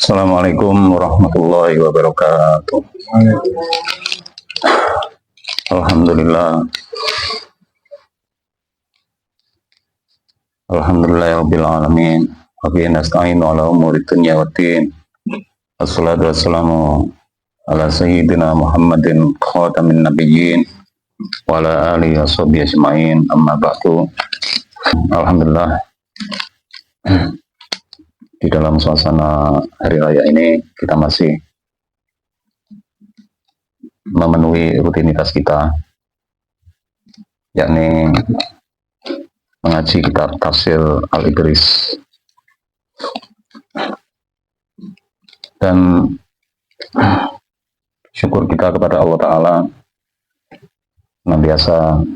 Assalamualaikum warahmatullahi wabarakatuh. Alhamdulillah. Alhamdulillahirabbil alamin. Wa bihi nasta'inu ala umuri dunya waddin. Wassalatu wassalamu ala sayyidina Muhammadin khatamin nabiyyin wa ala alihi washabihi ajmain. Amma ba'du. Alhamdulillah, di dalam suasana hari raya ini kita masih memenuhi rutinitas kita, yakni mengaji kitab tafsir Al-Idris, dan syukur kita kepada Allah Ta'ala yang biasa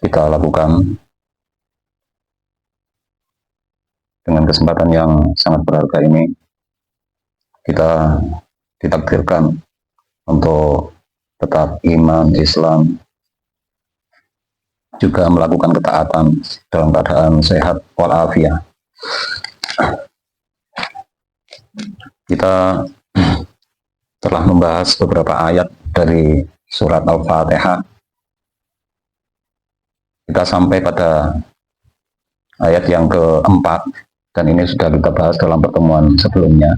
kita lakukan dengan kesempatan yang sangat berharga ini. Kita ditakdirkan untuk tetap iman Islam, juga melakukan ketaatan dalam keadaan sehat walafiat. Kita telah membahas beberapa ayat dari surat Al-Fatihah. Kita sampai pada ayat yang keempat, dan ini sudah kita bahas dalam pertemuan sebelumnya.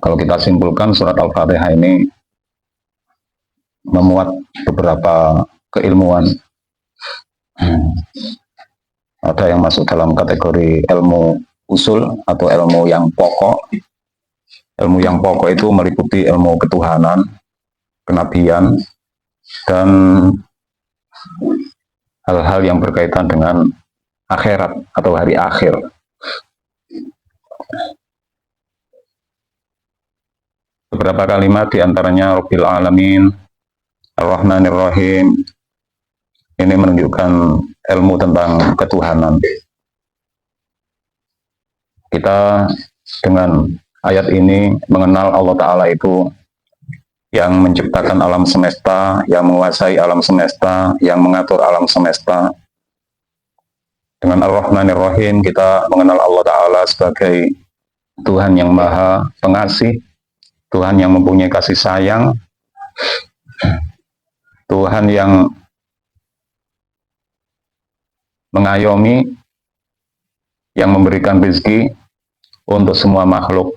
Kalau kita simpulkan, surat Al-Fatihah ini memuat beberapa keilmuan. Ada yang masuk dalam kategori ilmu usul atau ilmu yang pokok. Ilmu yang pokok itu meliputi ilmu ketuhanan, kenabian, dan hal-hal yang berkaitan dengan akhirat atau hari akhir. Beberapa kalimat diantaranya Rabbil Alamin, Ar-Rahmanir Rahim, ini menunjukkan ilmu tentang ketuhanan. Kita dengan ayat ini mengenal Allah Ta'ala itu yang menciptakan alam semesta, yang menguasai alam semesta, yang mengatur alam semesta. Dengan Ar-Rahmanir Rahim kita mengenal Allah Ta'ala sebagai Tuhan yang Maha Pengasih, Tuhan yang mempunyai kasih sayang, Tuhan yang mengayomi, yang memberikan rezeki untuk semua makhluk.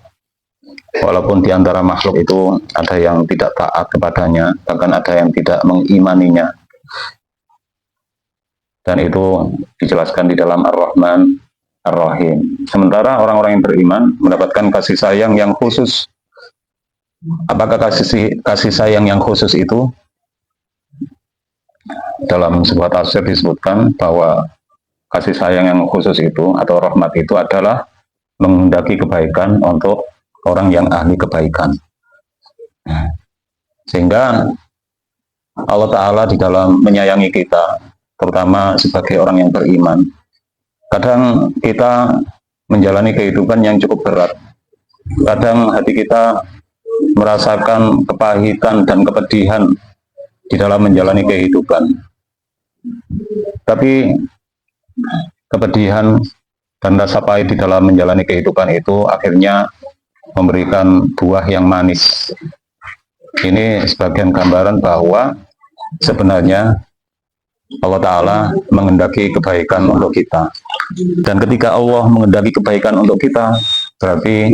Walaupun di antara makhluk itu ada yang tidak taat kepadanya, bahkan ada yang tidak mengimaninya. Dan itu dijelaskan di dalam Ar-Rahman Ar-Rahim. Sementara orang-orang yang beriman mendapatkan kasih sayang yang khusus. Apakah kasih sayang yang khusus itu? Dalam sebuah tafsir disebutkan bahwa kasih sayang yang khusus itu atau rahmat itu adalah menghendaki kebaikan untuk orang yang ahli kebaikan. Sehingga Allah Ta'ala di dalam menyayangi kita, terutama sebagai orang yang beriman, kadang kita menjalani kehidupan yang cukup berat. Kadang hati kita merasakan kepahitan dan kepedihan di dalam menjalani kehidupan. Tapi kepedihan dan rasa pahit di dalam menjalani kehidupan itu akhirnya memberikan buah yang manis. Ini sebagian gambaran bahwa sebenarnya Allah Ta'ala menghendaki kebaikan untuk kita. Dan ketika Allah menghendaki kebaikan untuk kita, berarti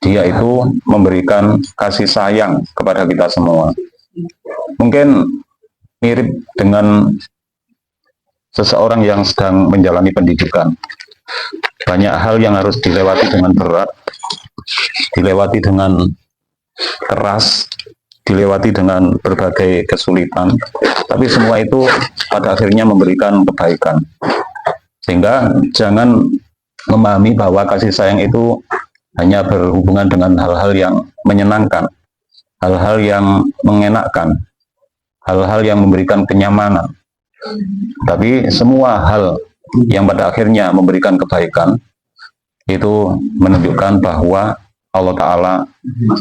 Dia itu memberikan kasih sayang kepada kita semua. Mungkin mirip dengan seseorang yang sedang menjalani pendidikan. Banyak hal yang harus dilewati dengan berat, dilewati dengan keras, dilewati dengan berbagai kesulitan, tapi semua itu pada akhirnya memberikan kebaikan. Sehingga jangan memahami bahwa kasih sayang itu hanya berhubungan dengan hal-hal yang menyenangkan, hal-hal yang mengenakkan, hal-hal yang memberikan kenyamanan. Tapi semua hal yang pada akhirnya memberikan kebaikan itu menunjukkan bahwa Allah Ta'ala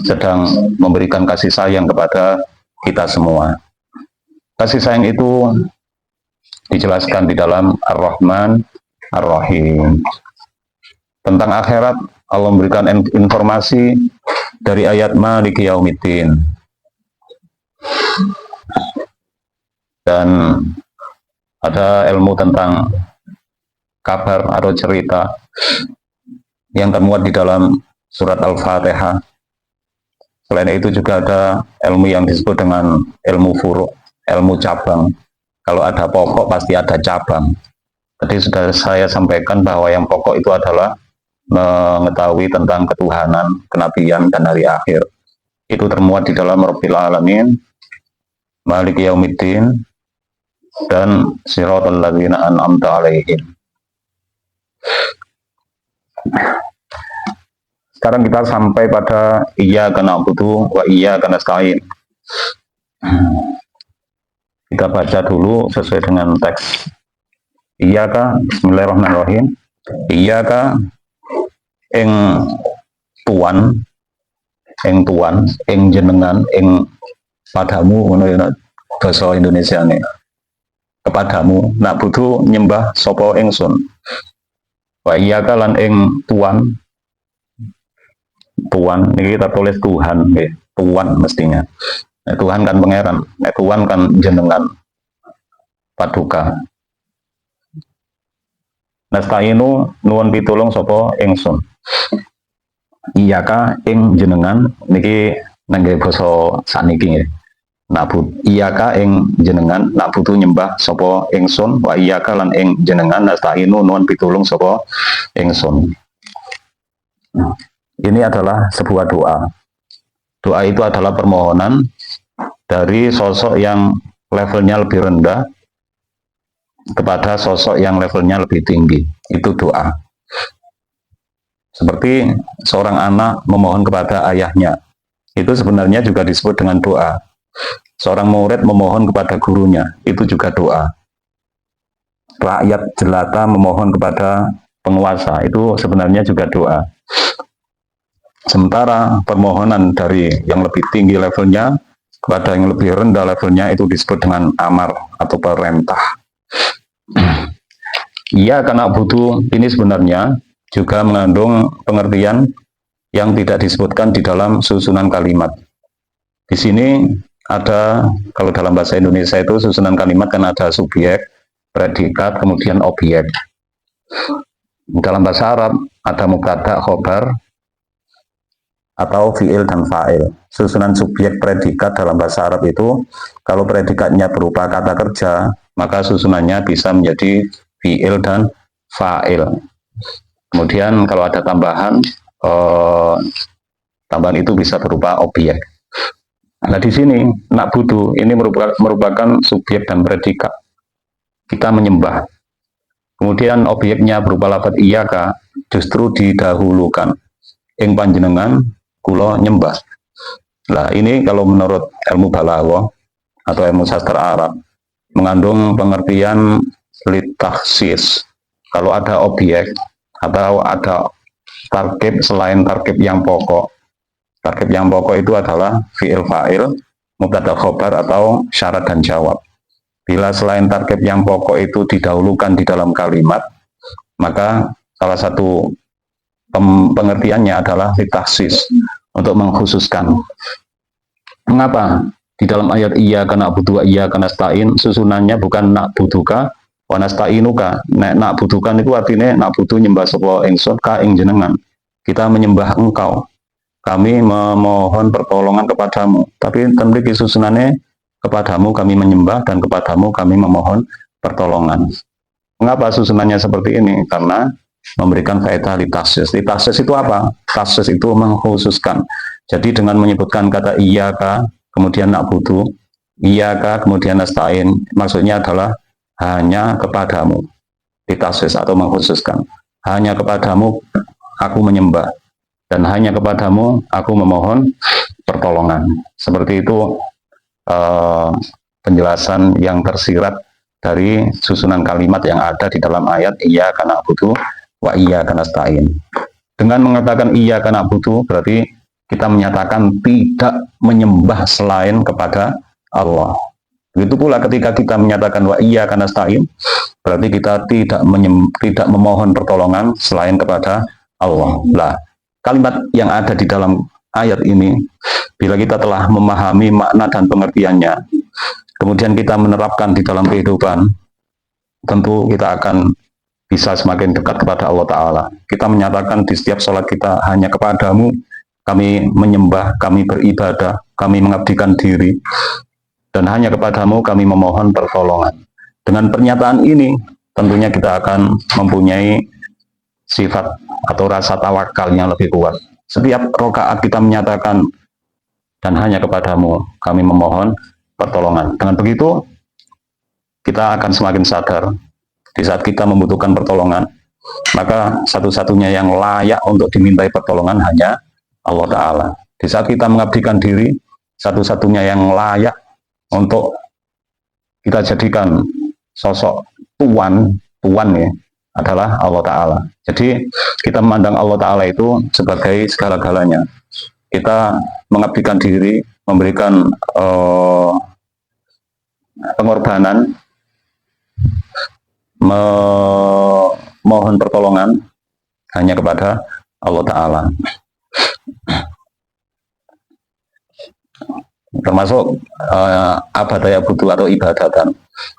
sedang memberikan kasih sayang kepada kita semua. Kasih sayang itu dijelaskan di dalam Ar-Rahman Ar-Rahim. Tentang akhirat Allah memberikan informasi dari ayat Maliki Yaumiddin. Dan ada ilmu tentang kabar atau cerita yang termuat di dalam surat Al-Fatihah. Selain itu juga ada ilmu yang disebut dengan ilmu furu', ilmu cabang. Kalau ada pokok pasti ada cabang. Tadi sudah saya sampaikan bahwa yang pokok itu adalah mengetahui tentang ketuhanan, kenabian, dan hari akhir. Itu termuat di dalam Rabbil Alamin, Maliki Yaumiddin, dan Siratal ladzina an'amta 'alaihim. Sekarang kita sampai pada iyyaka na'budu wa iyyaka nasta'in. Kita baca dulu sesuai dengan teks. Iyyaka, bismillahirrahmanirrahim. Iyyaka ing tuan, ing jenengan, ing padamu, ngono basa Indonesia nih. Kepadamu na'budu nyembah sapa ingsun. Wa iyyaka lan ing tuan ini kita tulis Tuhan, Tuhan mestinya. Tuhan kan pangeran, Tuhan kan jenengan, paduka. Nasta'inu nuwun pitulung sapa ingsun. Iyaka ing jenengan niki nangge basa saniki nggih. Iyaka ing jenengan na'budu nyembah sapa ingsun, wa iyaka lan ing jenengan nasta'inu nuwun pitulung sapa ingsun. Ini adalah sebuah doa. Doa itu adalah permohonan dari sosok yang levelnya lebih rendah kepada sosok yang levelnya lebih tinggi. Itu doa. Seperti seorang anak memohon kepada ayahnya. Itu sebenarnya juga disebut dengan doa. Seorang murid memohon kepada gurunya. Itu juga doa. Rakyat jelata memohon kepada penguasa. Itu sebenarnya juga doa. Sementara permohonan dari yang lebih tinggi levelnya kepada yang lebih rendah levelnya itu disebut dengan amar atau perintah. Iya, karena butuh ini sebenarnya juga mengandung pengertian yang tidak disebutkan di dalam susunan kalimat. Di sini ada, kalau dalam bahasa Indonesia itu susunan kalimat kan ada subjek, predikat, kemudian objek. Dalam bahasa Arab ada mubtada, khobar, atau fi'il dan fa'il. Susunan subjek predikat dalam bahasa Arab itu, kalau predikatnya berupa kata kerja, maka susunannya bisa menjadi fi'il dan fa'il. Kemudian kalau ada tambahan, tambahan itu bisa berupa objek. Nah di sini na'budu ini merupakan subjek dan predikat. Kita menyembah. Kemudian objeknya berupa lafadz iyyaka justru didahulukan. Ing panjenengan kula nyembah. Nah ini kalau menurut ilmu balaghah atau ilmu sastra Arab mengandung pengertian litakhsis. Kalau ada objek atau ada tarkib selain tarkib yang pokok. Tarkib yang pokok itu adalah fi'il fa'il, mubtada khobar atau syarat dan jawab. Bila selain tarkib yang pokok itu didahulukan di dalam kalimat, maka salah satu pengertiannya adalah litakhsis, untuk mengkhususkan. Mengapa di dalam ayat iyyaka na'budu wa iyyaka nasta'in susunannya bukan na'buduka wa nasta'inuka? Na'budukan itu artinya na'budu nyembah sapa ingsun ka ing jenengan. Kita menyembah engkau. Kami memohon pertolongan kepadamu. Tapi memiliki susunannya kepadamu kami menyembah dan kepadamu kami memohon pertolongan. Mengapa susunannya seperti ini? Karena memberikan faedah litakhsis. Litakhsis itu apa? Takhsis itu mengkhususkan. Jadi dengan menyebutkan kata iyyaka, kemudian na'budu, iyyaka, kemudian nasta'in, maksudnya adalah hanya kepadamu. Litakhsis atau mengkhususkan. Hanya kepadamu aku menyembah dan hanya kepadamu aku memohon pertolongan. Seperti itu penjelasan yang tersirat dari susunan kalimat yang ada di dalam ayat iyyaka na'budu wa iyyaka nasta'in. Dengan mengatakan iyyaka na'budu berarti kita menyatakan tidak menyembah selain kepada Allah. Begitu pula ketika kita menyatakan wa iyyaka nasta'in berarti kita tidak memohon pertolongan selain kepada Allah. Lah, kalimat yang ada di dalam ayat ini, bila kita telah memahami makna dan pengertiannya, kemudian kita menerapkan di dalam kehidupan, tentu kita akan bisa semakin dekat kepada Allah Ta'ala. Kita menyatakan di setiap sholat kita, hanya kepadamu kami menyembah, kami beribadah, kami mengabdikan diri, dan hanya kepadamu kami memohon pertolongan. Dengan pernyataan ini, tentunya kita akan mempunyai sifat atau rasa tawakal yang lebih kuat. Setiap rakaat kita menyatakan, dan hanya kepadamu kami memohon pertolongan. Dengan begitu, kita akan semakin sadar di saat kita membutuhkan pertolongan, maka satu-satunya yang layak untuk dimintai pertolongan hanya Allah Ta'ala. Di saat kita mengabdikan diri, satu-satunya yang layak untuk kita jadikan sosok tuan ya, adalah Allah Ta'ala. Jadi kita memandang Allah Ta'ala itu sebagai segala-galanya. Kita mengabdikan diri, memberikan pengorbanan, memohon pertolongan hanya kepada Allah Ta'ala. Termasuk abadaya butuh atau ibadatan.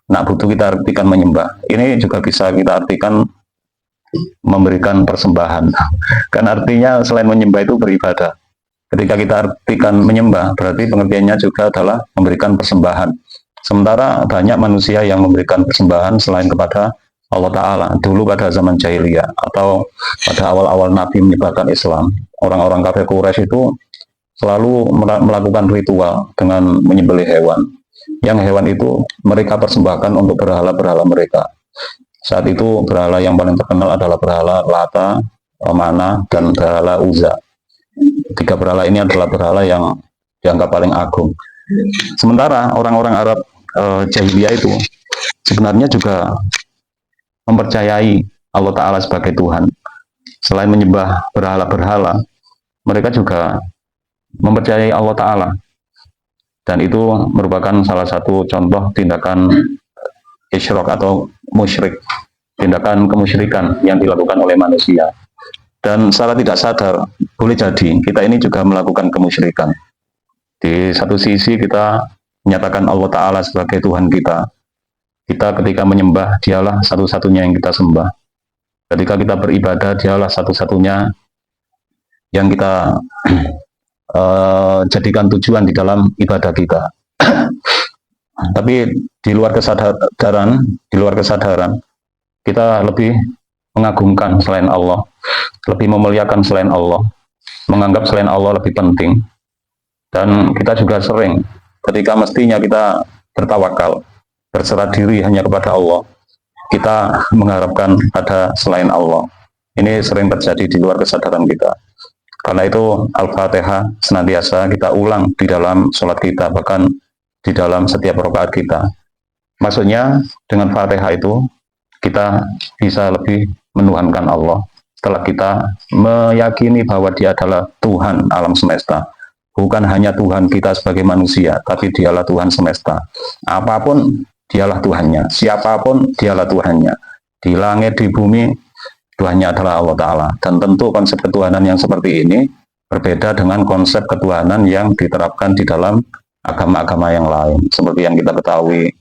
Nak butuh kita artikan menyembah. Ini juga bisa kita artikan memberikan persembahan. Kan artinya selain menyembah itu beribadah. Ketika kita artikan menyembah, berarti pengertiannya juga adalah memberikan persembahan. Sementara banyak manusia yang memberikan persembahan selain kepada Allah Ta'ala. Dulu pada zaman jahiliyah atau pada awal-awal Nabi menyebarkan Islam, orang-orang kafir Quraisy itu selalu melakukan ritual dengan menyembelih hewan. Yang hewan itu mereka persembahkan untuk berhala-berhala mereka. Saat itu berhala yang paling terkenal adalah berhala Lata, Mana, dan berhala Uzza. Tiga berhala ini adalah berhala yang dianggap paling agung. Sementara orang-orang Arab jahiliyah itu sebenarnya juga mempercayai Allah Ta'ala sebagai Tuhan. Selain menyembah berhala-berhala, mereka juga mempercayai Allah Ta'ala. Dan itu merupakan salah satu contoh tindakan isyrok atau musyrik, tindakan kemusyrikan yang dilakukan oleh manusia. Dan secara tidak sadar, boleh jadi kita ini juga melakukan kemusyrikan. Di satu sisi kita menyatakan Allah Ta'ala sebagai Tuhan kita. Kita ketika menyembah, dialah satu-satunya yang kita sembah. Ketika kita beribadah, dialah satu-satunya yang kita jadikan tujuan di dalam ibadah kita. Tapi di luar kesadaran, kita lebih mengagungkan selain Allah, lebih memuliakan selain Allah, menganggap selain Allah lebih penting. Dan kita juga sering, ketika mestinya kita bertawakal, berserah diri hanya kepada Allah, kita mengharapkan pada selain Allah. Ini sering terjadi di luar kesadaran kita. Karena itu Al-Fatihah senantiasa kita ulang di dalam sholat kita, bahkan di dalam setiap rakaat kita. Maksudnya dengan Fatihah itu kita bisa lebih menuhankan Allah setelah kita meyakini bahwa Dia adalah Tuhan alam semesta. Bukan hanya Tuhan kita sebagai manusia, tapi Dialah Tuhan semesta. Apapun Dialah Tuhannya, siapapun Dialah Tuhannya. Di langit, di bumi, Tuhannya adalah Allah Ta'ala. Dan tentu konsep ketuhanan yang seperti ini berbeda dengan konsep ketuhanan yang diterapkan di dalam agama-agama yang lain. Seperti yang kita ketahui,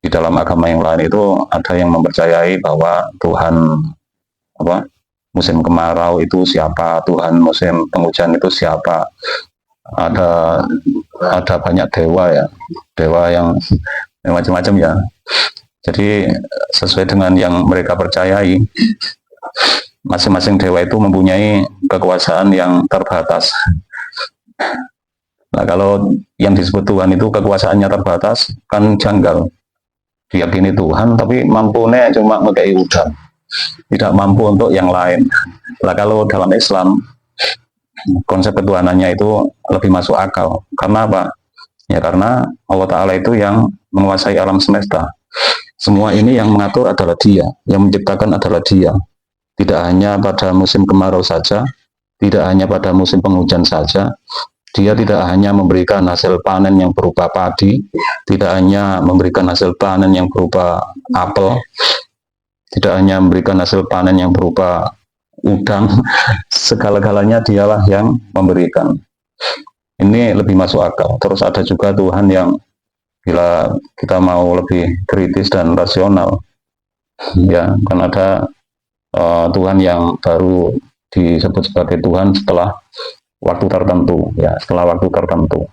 di dalam agama yang lain itu ada yang mempercayai bahwa Tuhan musim kemarau itu siapa, Tuhan musim penghujan itu siapa. Ada banyak dewa ya, dewa yang macam-macam ya. Jadi sesuai dengan yang mereka percayai, masing-masing dewa itu mempunyai kekuasaan yang terbatas. Nah, kalau yang disebut Tuhan itu kekuasaannya terbatas, kan janggal. Diyakini Tuhan, tapi mampunya cuma mengkai udan, tidak mampu untuk yang lain. Nah, kalau dalam Islam, konsep ketuhanannya itu lebih masuk akal. Karena apa? Ya karena Allah Ta'ala itu yang menguasai alam semesta. Semua ini yang mengatur adalah Dia, yang menciptakan adalah Dia. Tidak hanya pada musim kemarau saja, tidak hanya pada musim penghujan saja. Dia tidak hanya memberikan hasil panen yang berupa padi, tidak hanya memberikan hasil panen yang berupa apel, tidak hanya memberikan hasil panen yang berupa udang, segala-galanya dialah yang memberikan. Ini lebih masuk akal. Terus ada juga Tuhan yang bila kita mau lebih kritis dan rasional, ya kan ada Tuhan yang baru disebut sebagai Tuhan setelah waktu tertentu, ya setelah waktu tertentu.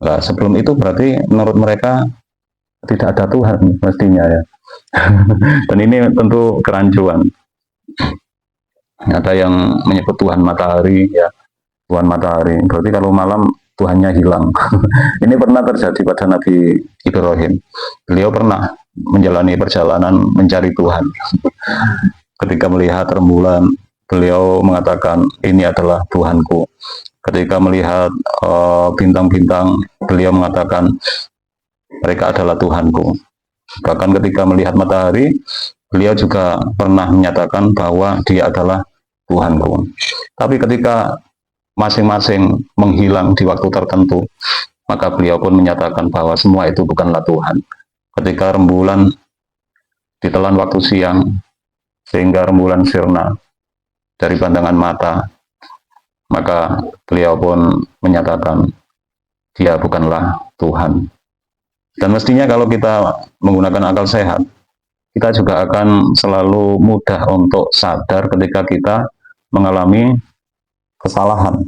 Nah, sebelum itu berarti menurut mereka tidak ada Tuhan mestinya ya. Dan ini tentu kerancuan. Ada yang menyebut Tuhan matahari, ya Tuhan matahari. Berarti kalau malam Tuhannya hilang. Ini pernah terjadi pada Nabi Ibrahim. Beliau pernah menjalani perjalanan mencari Tuhan. Ketika melihat rembulan, beliau mengatakan, ini adalah Tuhanku. Ketika melihat bintang-bintang, beliau mengatakan, mereka adalah Tuhanku. Bahkan ketika melihat matahari, beliau juga pernah menyatakan bahwa dia adalah Tuhanku. Tapi ketika masing-masing menghilang di waktu tertentu, maka beliau pun menyatakan bahwa semua itu bukanlah Tuhan. Ketika rembulan ditelan waktu siang, sehingga rembulan sirna dari pandangan mata, maka beliau pun menyatakan dia bukanlah Tuhan. Dan mestinya kalau kita menggunakan akal sehat, kita juga akan selalu mudah untuk sadar ketika kita mengalami kesalahan.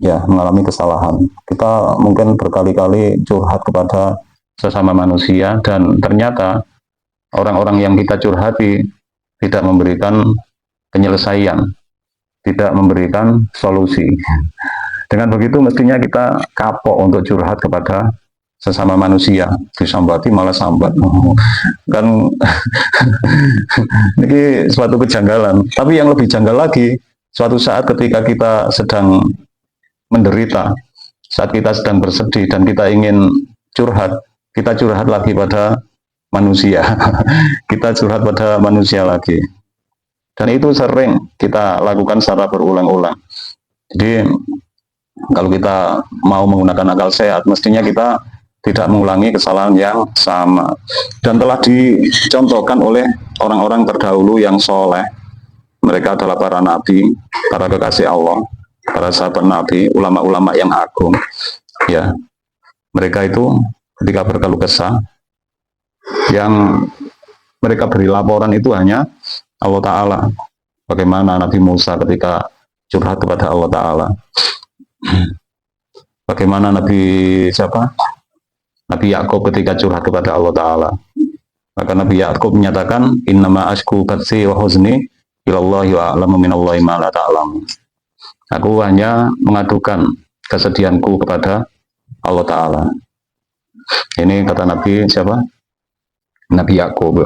Ya, mengalami kesalahan. Kita mungkin berkali-kali curhat kepada sesama manusia dan ternyata orang-orang yang kita curhati tidak memberikan penyelesaian, tidak memberikan solusi. Dengan begitu mestinya kita kapok untuk curhat kepada sesama manusia, disambati malah sambat. Kan ini suatu kejanggalan. Tapi yang lebih janggal lagi, suatu saat ketika kita sedang menderita, saat kita sedang bersedih dan kita ingin curhat, kita curhat lagi pada manusia. Kita curhat pada manusia lagi. Dan itu sering kita lakukan secara berulang-ulang. Jadi kalau kita mau menggunakan akal sehat, mestinya kita tidak mengulangi kesalahan yang sama. Dan telah dicontohkan oleh orang-orang terdahulu yang soleh. Mereka adalah para nabi, para kekasih Allah, para sahabat nabi, ulama-ulama yang agung. Ya, mereka itu ketika berkeluh kesah, yang mereka beri laporan itu hanya Allah Ta'ala. Bagaimana Nabi Musa ketika curhat kepada Allah Ta'ala. Bagaimana Nabi Nabi Yakub ketika curhat kepada Allah Ta'ala. Maka Nabi Yakub menyatakan, innama ashku batsi wa huzni ilallahi wa a'lamu minallahi ma la ta'lamu. Aku hanya mengadukan kesedihanku kepada Allah Ta'ala. Ini kata Nabi Nabi Yakub.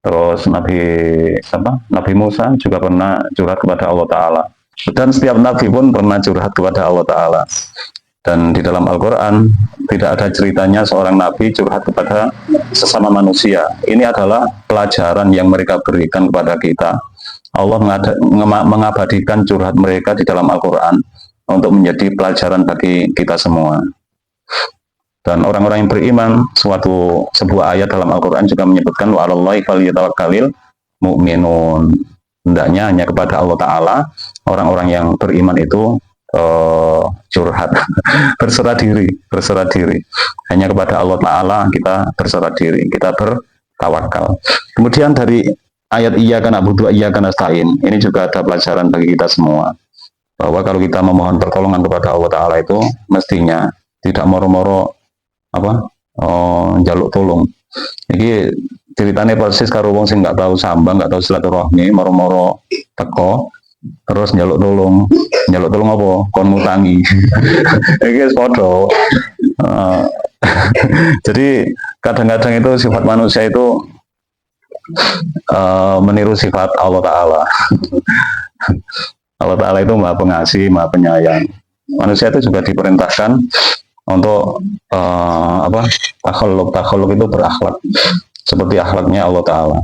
Terus Nabi Musa juga pernah curhat kepada Allah Ta'ala. Dan setiap Nabi pun pernah curhat kepada Allah Ta'ala. Dan di dalam Al-Quran tidak ada ceritanya seorang Nabi curhat kepada sesama manusia. Ini adalah pelajaran yang mereka berikan kepada kita. Allah mengabadikan curhat mereka di dalam Al-Quran untuk menjadi pelajaran bagi kita semua. Dan orang-orang yang beriman, sebuah ayat dalam Al-Quran juga menyebutkan wa 'alallahi falyatawakkalul mu'minun. Hendaknya hanya kepada Allah Ta'ala orang-orang yang beriman itu curhat, berserah diri. Hanya kepada Allah Ta'ala kita berserah diri, kita bertawakal. Kemudian dari ayat iyyaka na'budu wa iyyaka nasta'in, ini juga ada pelajaran bagi kita semua, bahwa kalau kita memohon pertolongan kepada Allah Ta'ala itu mestinya tidak moro-moro njaluk tolong. Jadi ceritanya persis karo wong sing nggak tahu sambang, nggak tahu silaturahmi, moro-moro teko terus njaluk tolong apa kon ngutangi. Iki padha. Jadi kadang-kadang itu sifat manusia itu meniru sifat Allah Ta'ala. Allah Ta'ala itu maha pengasih, maha penyayang. Manusia itu juga diperintahkan untuk takhalluq itu berakhlak seperti akhlaknya Allah Ta'ala.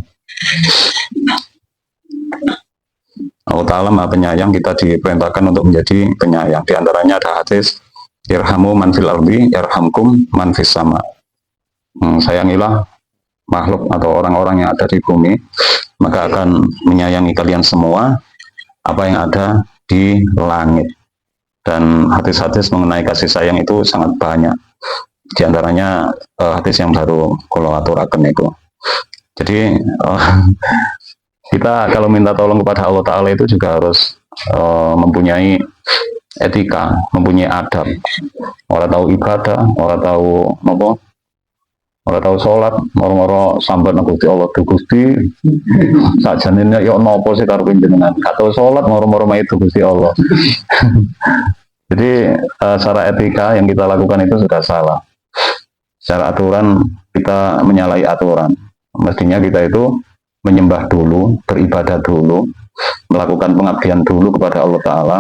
Allah Ta'ala maha penyayang, kita diperintahkan untuk menjadi penyayang. Di antaranya ada hadis, irhamu man fil ardi yarhamkum man fis sama. Sayangilah makhluk atau orang-orang yang ada di bumi, maka akan menyayangi kalian semua apa yang ada di langit. Dan hadis-hadis mengenai kasih sayang itu sangat banyak. Di antaranya hadis yang baru kalau aturaken itu. Jadi kita kalau minta tolong kepada Allah Ta'ala itu juga harus mempunyai etika, mempunyai adab. Orang tahu ibadah, orang tahu apa? Orang tahu sholat, moro-moro sambat nang Gusti Allah Gusti. Sakjane yo napa sih karo panjenengan? Atau sholat moro-moro itu Gusti Allah. Jadi secara etika yang kita lakukan itu sudah salah. Secara aturan kita menyalahi aturan. Mestinya kita itu menyembah dulu, beribadah dulu, melakukan pengabdian dulu kepada Allah Ta'ala.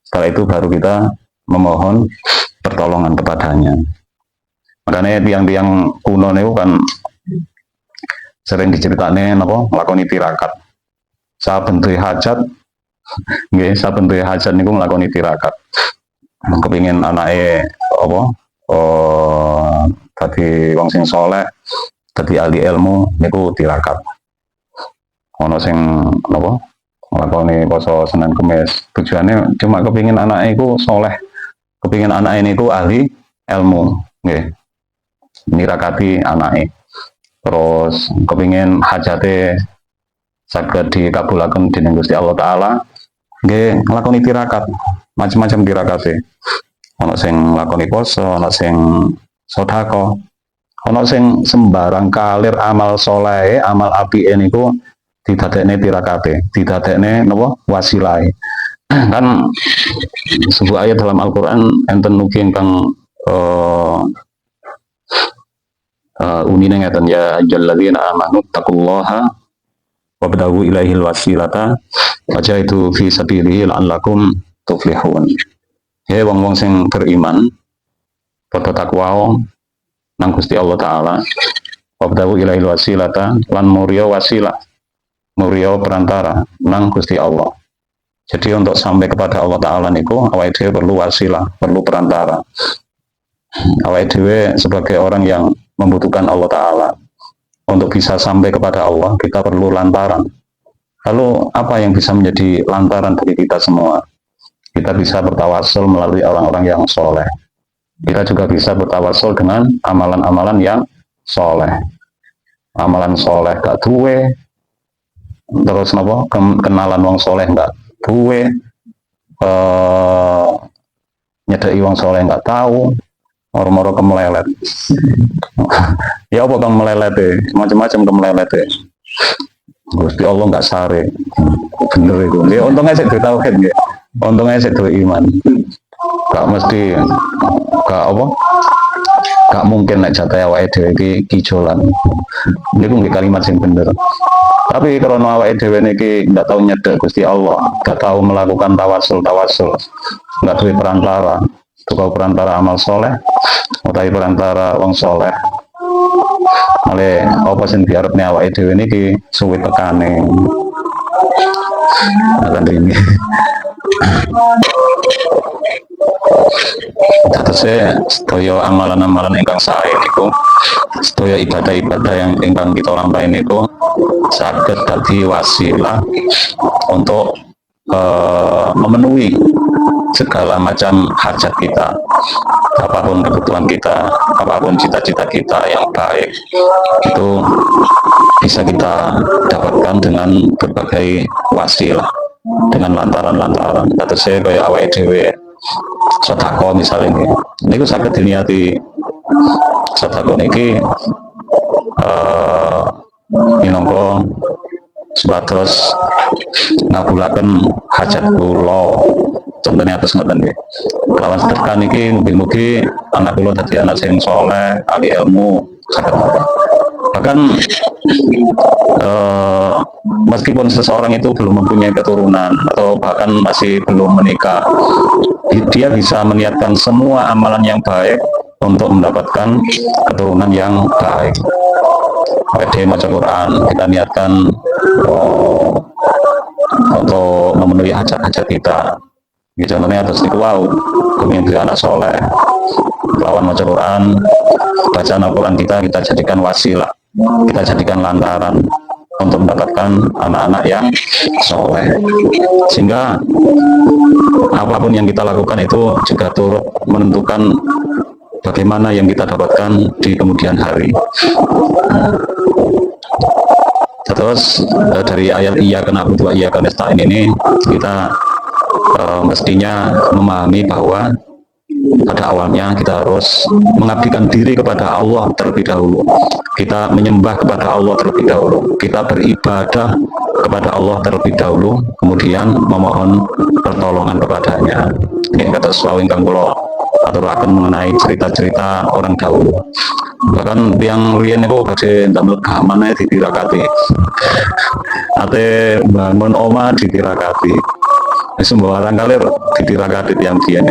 Setelah itu baru kita memohon pertolongan kepadanya. Makanya tiang-tiang kuno itu kan sering diceritakan apa nglakoni tirakat. Saben duwe hajat, nggih, saben duwe hajat niku nglakoni tirakat. Kepingin anake apa? Dadi wong sing saleh, dadi ahli ilmu niku tirakat. Ono sing napa? Nglakoni poso Senin Kamis. Tujuannya cuma kepingin anake iku saleh, kepingin anake niku ahli ilmu, nggih. Nirakati anake. Terus kepingin hajate saged dikabulaken dening Gusti Allah Ta'ala, nggih nglakoni tirakat, macam-macam tirakate. Ana sing nglakoni poso, ana sing sedekah, ana sing sembarang kalir amal saleh, amal apike niku didadekne tirakate, didadekne napa wasilahe. Kan sebuah ayat dalam Al-Qur'an enten ugi ingkang unine ngeten ya ayyuhalladzina amanu taqullaha wabtaghu ilaihil wasilata wajahidu fi sabilihi la'allakum tuflihun. Ya wong-wong sing beriman padha takwa nang Gusti Allah Ta'ala wabtaghu ilaihil wasilata lan murya wasilah, murya perantara nang Gusti Allah. Jadi untuk sampai kepada Allah Ta'ala niku awake dhewe perlu wasilah, perlu perantara. Awake dhewe sebagai orang yang membutuhkan Allah Ta'ala. Untuk bisa sampai kepada Allah, kita perlu lantaran. Lalu, apa yang bisa menjadi lantaran bagi kita semua? Kita bisa bertawasul melalui orang-orang yang soleh. Kita juga bisa bertawasul dengan amalan-amalan yang soleh. Amalan soleh gak duwe. Terus napa? Kenalan wong soleh gak duwe. Nyedeki wong soleh gak tahu. Moro-moro kemelelet. Ya apa kang melelet macam-macam kemelelet Gusti Allah nggak sare. Bener itu. Ya untungnya sik tauhid nggih. Untungnya sik iman. Gak mesti gak apa? Gak mungkin nek jatah awake dhewe iki kijolan. Niku nggih kalimat sing bener. Tapi karena awake dhewe niki nggak tahu nyedek Gusti Allah, nggak tahu melakukan tawasul, nggak duwe perantara. Tukau perantara amal soleh, utawi perantara wong soleh. Oleh apa sing diarepne awake dhewe niki suwe tekane. Akan ini. Tetese sedaya amalan-amalan ingkang sae niku, sedaya ibadah-ibadah yang ingkang kita lampahi niku saged dadi wasilah untuk memenuhi segala macam hajat kita, apapun kebutuhan kita, apapun cita-cita kita yang baik, itu bisa kita dapatkan dengan berbagai wasilah, dengan lantaran-lantaran. Kata saya kayak awake dhewe sedekah misalnya ini saged diniati sedekah niki minangka sebatas ngabulaken hajat kula. Contohnya atas ngoten nggih. Lawan sedekah niki mugi-mugi anak kula dadi anak sing saleh, ahli ilmu, saged apa. Bahkan meskipun seseorang itu belum mempunyai keturunan atau bahkan masih belum menikah, dia bisa meniatkan semua amalan yang baik untuk mendapatkan keturunan yang baik. Pada maca Quran kita niatkan untuk memenuhi hajat-hajat kita. Contohnya atas niku wow, kepingin jadi anak soleh, lawan maca Quran, bacaan Al-Quran kita jadikan wasilah, kita jadikan lantaran untuk mendapatkan anak-anak yang soleh. Sehingga apapun yang kita lakukan itu juga turut menentukan bagaimana yang kita dapatkan di kemudian hari. Terus dari ayat iyyaka na'budu wa iyyaka nasta'in ini kita mestinya memahami bahwa pada awalnya kita harus mengabdikan diri kepada Allah terlebih dahulu. Kita menyembah kepada Allah terlebih dahulu. Kita beribadah kepada Allah terlebih dahulu, kemudian memohon pertolongan kepadanya. Ini kata selalu ingkang kula aturaken mengenai cerita-cerita orang dahulu. Bahkan yang riyen itu badhe ndamel gamane ditirakati. Ate bangun oma ditirakati. Semua orang kali ditirakati yang biyen.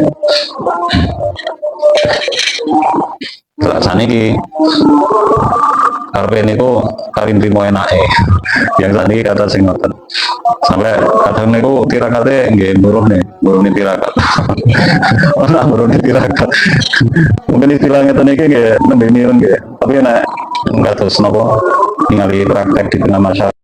Rasane iki karpe niku karin trimo enake. Yang tadi kata sing ngoten. Sampai kadang niku tirakate nggih murune tirakat. Ora murune tirakat. Mungkin istilahnya ngeten iki nggih nembe mireng nggih. Tapi nek enggak terus napa ningali praktek di tengah masyarakat